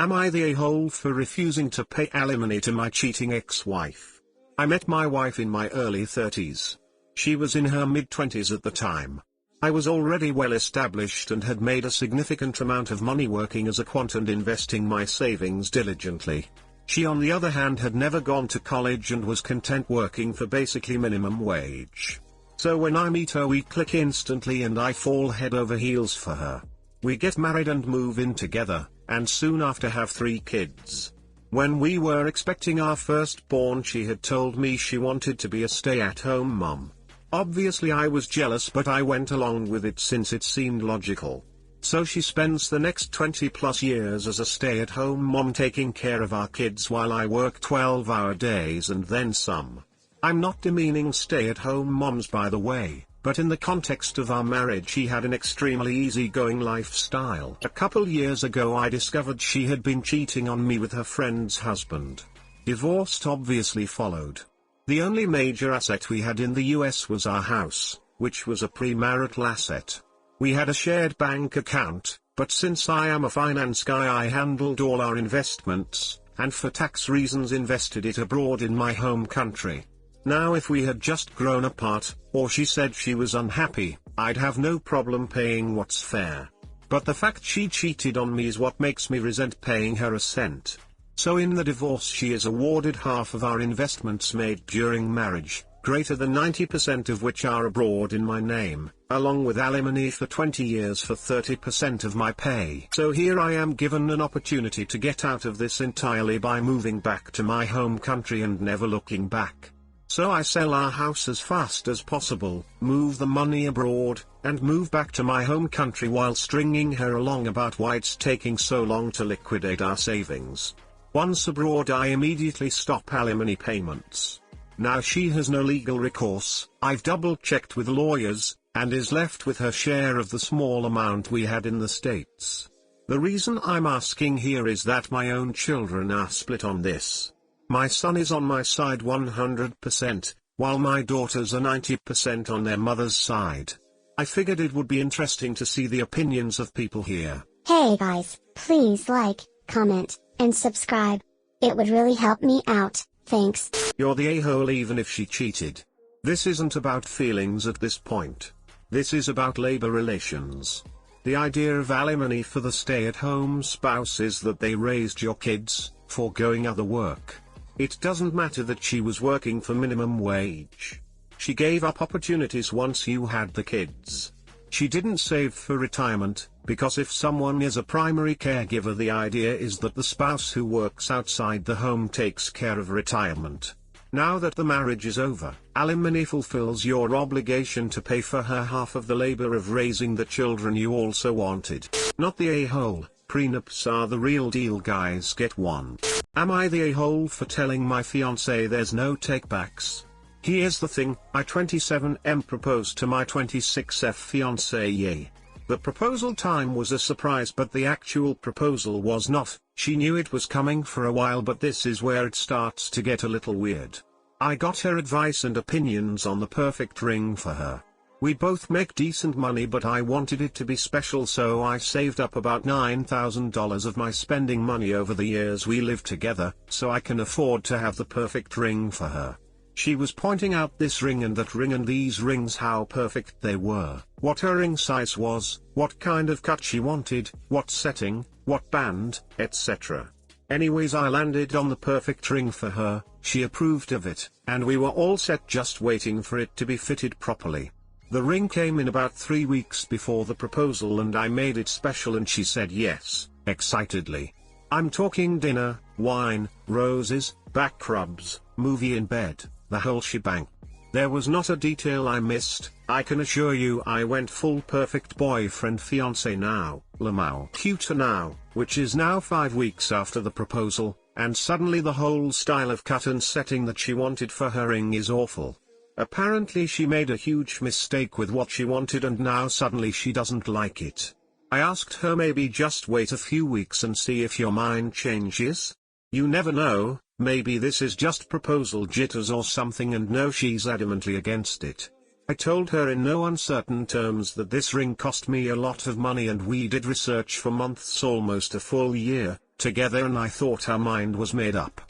Am I the a-hole for refusing to pay alimony to my cheating ex-wife? I met my wife in my early 30s. She was in her mid-20s at the time. I was already well established and had made a significant amount of money working as a quant and investing my savings diligently. She on the other hand had never gone to college and was content working for basically minimum wage. So when I meet her we click instantly and I fall head over heels for her. We get married and move in together, and soon after have 3 kids. When we were expecting our firstborn she had told me she wanted to be a stay-at-home mom. Obviously I was jealous but I went along with it since it seemed logical. So she spends the next 20 plus years as a stay-at-home mom taking care of our kids while I work 12-hour days and then some. I'm not demeaning stay-at-home moms by the way, but in the context of our marriage she had an extremely easygoing lifestyle. A couple years ago I discovered she had been cheating on me with her friend's husband. Divorce obviously followed. The only major asset we had in the US was our house, which was a premarital asset. We had a shared bank account, but since I am a finance guy I handled all our investments, and for tax reasons invested it abroad in my home country. Now if we had just grown apart, or she said she was unhappy, I'd have no problem paying what's fair. But the fact she cheated on me is what makes me resent paying her a cent. So in the divorce she is awarded half of our investments made during marriage, greater than 90% of which are abroad in my name, along with alimony for 20 years for 30% of my pay. So here I am given an opportunity to get out of this entirely by moving back to my home country and never looking back. So I sell our house as fast as possible, move the money abroad, and move back to my home country while stringing her along about why it's taking so long to liquidate our savings. Once abroad I immediately stop alimony payments. Now she has no legal recourse, I've double-checked with lawyers, and is left with her share of the small amount we had in the States. The reason I'm asking here is that my own children are split on this. My son is on my side 100%, while my daughters are 90% on their mother's side. I figured it would be interesting to see the opinions of people here. Hey guys, please like, comment, and subscribe. It would really help me out, thanks. You're the a-hole even if she cheated. This isn't about feelings at this point. This is about labor relations. The idea of alimony for the stay-at-home spouse is that they raised your kids, foregoing other work. It doesn't matter that she was working for minimum wage. She gave up opportunities once you had the kids. She didn't save for retirement, because if someone is a primary caregiver the idea is that the spouse who works outside the home takes care of retirement. Now that the marriage is over, alimony fulfills your obligation to pay for her half of the labor of raising the children you also wanted. Not the a-hole. Prenups are the real deal guys, get one. Am I the a-hole for telling my fiancé there's no takebacks? Here's the thing, I 27M proposed to my 26F fiancé. The proposal time was a surprise but the actual proposal was not. She knew it was coming for a while but this is where it starts to get a little weird. I got her advice and opinions on the perfect ring for her. We both make decent money but I wanted it to be special so I saved up about $9,000 of my spending money over the years we lived together, so I can afford to have the perfect ring for her. She was pointing out this ring and that ring and these rings how perfect they were, what her ring size was, what kind of cut she wanted, what setting, what band, etc. Anyways I landed on the perfect ring for her, she approved of it, and we were all set just waiting for it to be fitted properly. The ring came in about 3 weeks before the proposal and I made it special and she said yes, excitedly. I'm talking dinner, wine, roses, back rubs, movie in bed, the whole shebang. There was not a detail I missed. I can assure you I went full perfect boyfriend fiancé now, Lamau cuter now, which is now 5 weeks after the proposal, and suddenly the whole style of cut and setting that she wanted for her ring is awful. Apparently she made a huge mistake with what she wanted and now suddenly she doesn't like it. I asked her maybe just wait a few weeks and see if your mind changes. You never know, maybe this is just proposal jitters or something and no she's adamantly against it. I told her in no uncertain terms that this ring cost me a lot of money and we did research for months, almost a full year, together, and I thought our mind was made up.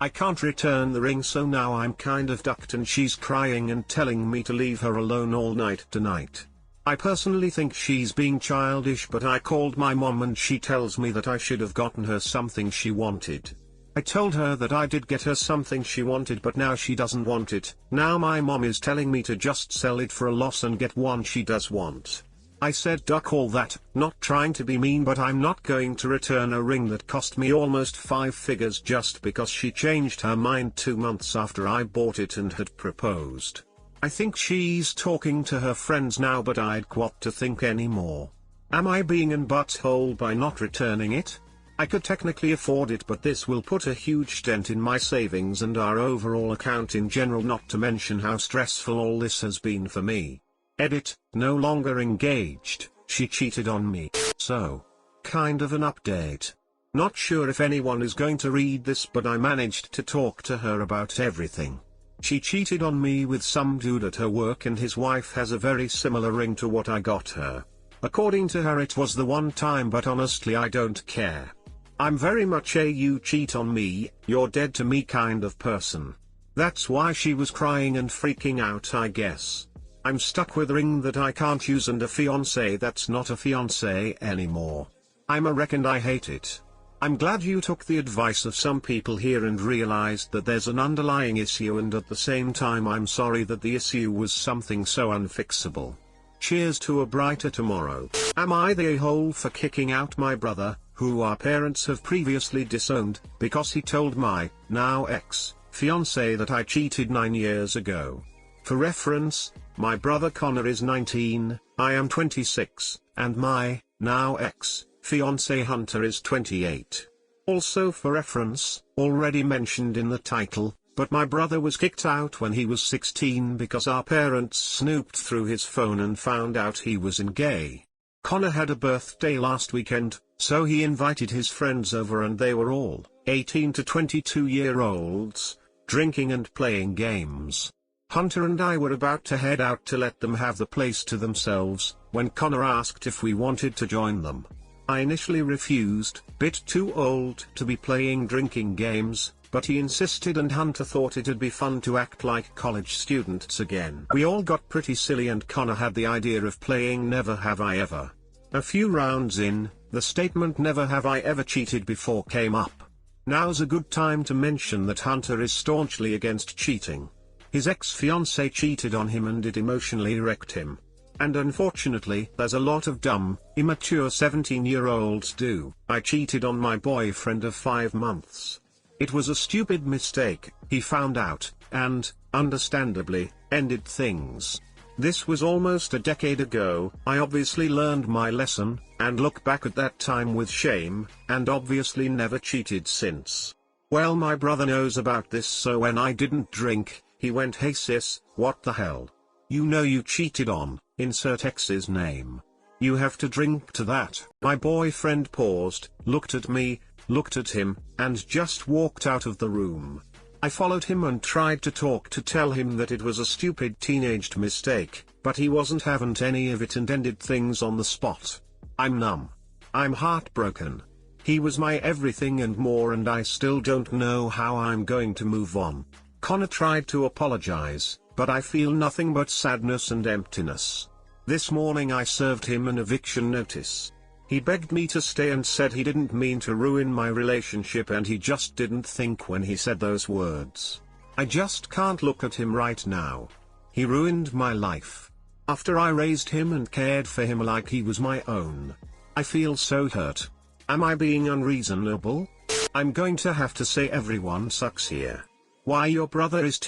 I can't return the ring, so now I'm kind of ducked and she's crying and telling me to leave her alone all night tonight. I personally think she's being childish, but I called my mom and she tells me that I should have gotten her something she wanted. I told her that I did get her something she wanted, but now she doesn't want it. Now my mom is telling me to just sell it for a loss and get one she does want. I said duck all that, not trying to be mean, but I'm not going to return a ring that cost me almost 5 figures just because she changed her mind 2 months after I bought it and had proposed. I think she's talking to her friends now, but I'd got to think anymore. Am I being an butthole by not returning it? I could technically afford it, but this will put a huge dent in my savings and our overall account in general, not to mention how stressful all this has been for me. Edit, no longer engaged, she cheated on me. So, kind of an update. Not sure if anyone is going to read this, but I managed to talk to her about everything. She cheated on me with some dude at her work, and his wife has a very similar ring to what I got her. According to her it was the one time, but honestly I don't care. I'm very much a you cheat on me, you're dead to me kind of person. That's why she was crying and freaking out, I guess. I'm stuck with a ring that I can't use and a fiancé that's not a fiancé anymore. I'm a wreck and I hate it. I'm glad you took the advice of some people here and realized that there's an underlying issue, and at the same time I'm sorry that the issue was something so unfixable. Cheers to a brighter tomorrow. Am I the a-hole for kicking out my brother, who our parents have previously disowned, because he told my, now ex-fiancé that I cheated 9 years ago? For reference, my brother Connor is 19, I am 26, and my, now ex-fiancé Hunter is 28. Also for reference, already mentioned in the title, but my brother was kicked out when he was 16 because our parents snooped through his phone and found out he was in gay. Connor had a birthday last weekend, so he invited his friends over and they were all 18 to 22-year-olds, drinking and playing games. Hunter and I were about to head out to let them have the place to themselves, when Connor asked if we wanted to join them. I initially refused, bit too old to be playing drinking games, but he insisted and Hunter thought it'd be fun to act like college students again. We all got pretty silly and Connor had the idea of playing Never Have I Ever. A few rounds in, the statement "never have I ever cheated before" came up. Now's a good time to mention that Hunter is staunchly against cheating. His ex-fiancée cheated on him and it emotionally wrecked him. And unfortunately, as a lot of dumb, immature 17-year-olds do, I cheated on my boyfriend of 5 months. It was a stupid mistake, he found out, and, understandably, ended things. This was almost a decade ago. I obviously learned my lesson, and look back at that time with shame, and obviously never cheated since. Well, my brother knows about this, so when I didn't drink, he went, "Hey sis, what the hell? You know you cheated on, insert ex's name. You have to drink to that." My boyfriend paused, looked at me, looked at him, and just walked out of the room. I followed him and tried to talk to tell him that it was a stupid teenaged mistake, but he wasn't having any of it and ended things on the spot. I'm numb. I'm heartbroken. He was my everything and more, and I still don't know how I'm going to move on. Connor tried to apologize, but I feel nothing but sadness and emptiness. This morning I served him an eviction notice. He begged me to stay and said he didn't mean to ruin my relationship and he just didn't think when he said those words. I just can't look at him right now. He ruined my life. After I raised him and cared for him like he was my own. I feel so hurt. Am I being unreasonable? I'm going to have to say everyone sucks here. Why your brother is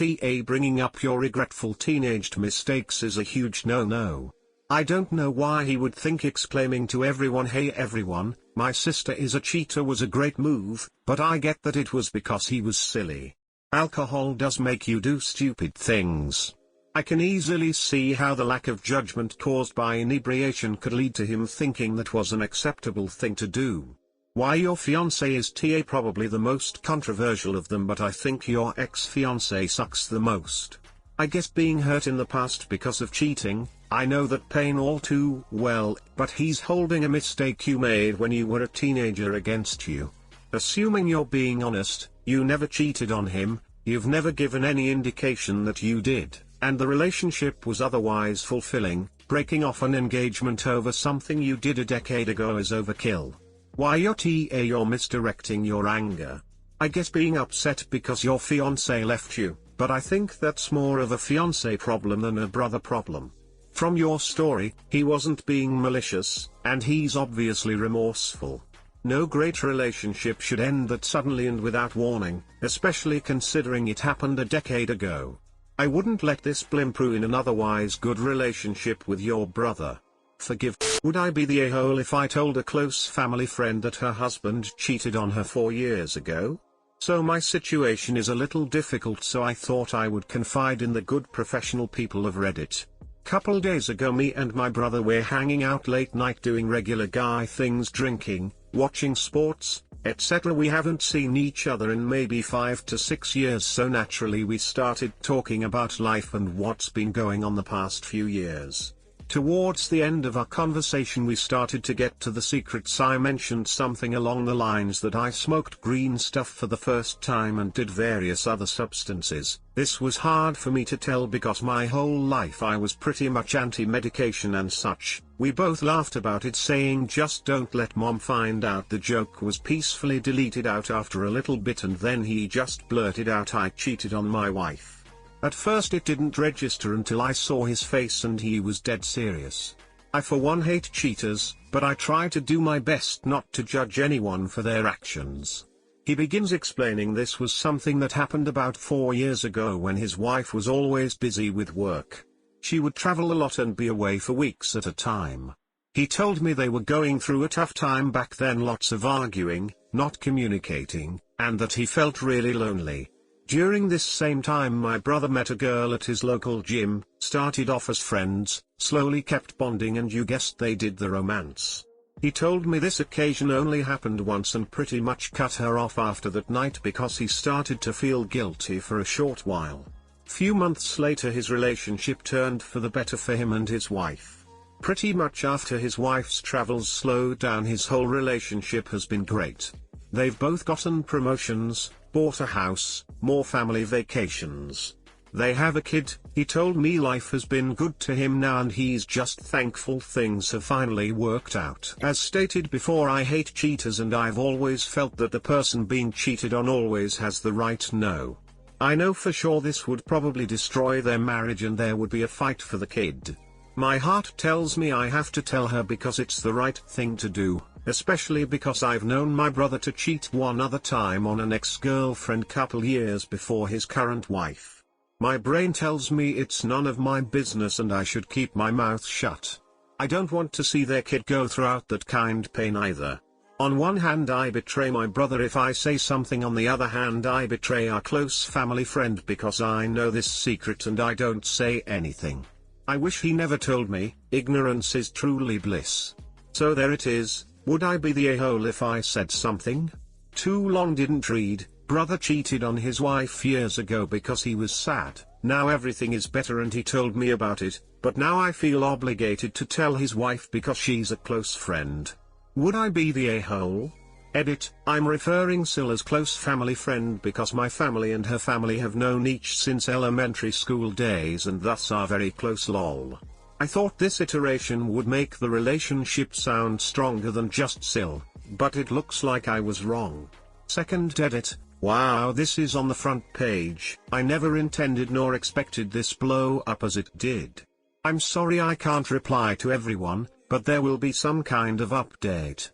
bringing up your regretful teenaged mistakes is a huge no-no. I don't know why he would think exclaiming to everyone, "Hey everyone, my sister is a cheater" was a great move, but I get that it was because he was silly. Alcohol does make you do stupid things. I can easily see how the lack of judgment caused by inebriation could lead to him thinking that was an acceptable thing to do. Why your fiancé is probably the most controversial of them, but I think your ex-fiancé sucks the most. I guess being hurt in the past because of cheating, I know that pain all too well, but he's holding a mistake you made when you were a teenager against you. Assuming you're being honest, you never cheated on him, you've never given any indication that you did, and the relationship was otherwise fulfilling. Breaking off an engagement over something you did a decade ago is overkill. Why you're misdirecting your anger. I guess being upset because your fiancé left you, but I think that's more of a fiancé problem than a brother problem. From your story, he wasn't being malicious, and he's obviously remorseful. No great relationship should end that suddenly and without warning, especially considering it happened a decade ago. I wouldn't let this blimp ruin an otherwise good relationship with your brother. Forgive. Would I be the a-hole if I told a close family friend that her husband cheated on her 4 years ago? So my situation is a little difficult, so I thought I would confide in the good professional people of Reddit. Couple days ago me and my brother were hanging out late night doing regular guy things, drinking, watching sports, etc. We haven't seen each other in maybe 5 to 6 years, so naturally we started talking about life and what's been going on the past few years. Towards the end of our conversation we started to get to the secrets. I mentioned something along the lines that I smoked green stuff for the first time and did various other substances. This was hard for me to tell because my whole life I was pretty much anti-medication and such. We both laughed about it, saying just don't let mom find out. The joke was peacefully deleted out after a little bit, and then he just blurted out, I cheated on my wife. At first it didn't register until I saw his face and he was dead serious. I for one hate cheaters, but I try to do my best not to judge anyone for their actions. He begins explaining this was something that happened about 4 years ago when his wife was always busy with work. She would travel a lot and be away for weeks at a time. He told me they were going through a tough time back then, lots of arguing, not communicating, and that he felt really lonely. During this same time my brother met a girl at his local gym, started off as friends, slowly kept bonding, and you guessed they did the romance. He told me this occasion only happened once and pretty much cut her off after that night because he started to feel guilty for a short while. Few months later his relationship turned for the better for him and his wife. Pretty much after his wife's travels slowed down, his whole relationship has been great. They've both gotten promotions, bought a house, more family vacations. They have a kid. He told me life has been good to him now and he's just thankful things have finally worked out. As stated before, I hate cheaters and I've always felt that the person being cheated on always has the right to know. I know for sure this would probably destroy their marriage and there would be a fight for the kid. My heart tells me I have to tell her because it's the right thing to do. Especially because I've known my brother to cheat one other time on an ex-girlfriend couple years before his current wife. My brain tells me it's none of my business and I should keep my mouth shut. I don't want to see their kid go through that kind of pain either. On one hand I betray my brother if I say something, on the other hand I betray our close family friend because I know this secret and I don't say anything. I wish he never told me. Ignorance is truly bliss. So there it is. Would I be the a-hole if I said something? Too long didn't read. Brother cheated on his wife years ago because he was sad. Now everything is better and he told me about it, but now I feel obligated to tell his wife because she's a close friend. Would I be the a-hole? Edit, I'm referring still as close family friend because my family and her family have known each since elementary school days and thus are very close. Lol. I thought this iteration would make the relationship sound stronger than just Sil, but it looks like I was wrong. Second edit, wow, this is on the front page. I never intended nor expected this blow up as it did. I'm sorry I can't reply to everyone, but there will be some kind of update.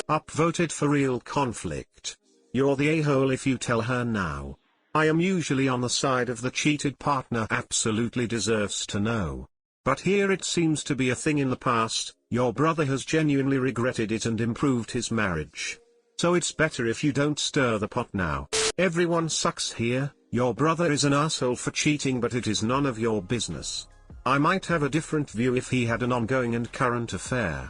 Upvoted for real conflict. You're the a-hole if you tell her now. I am usually on the side of the cheated partner absolutely deserves to know. But here it seems to be a thing in the past. Your brother has genuinely regretted it and improved his marriage. So it's better if you don't stir the pot now. Everyone sucks here. Your brother is an asshole for cheating, but it is none of your business. I might have a different view if he had an ongoing and current affair.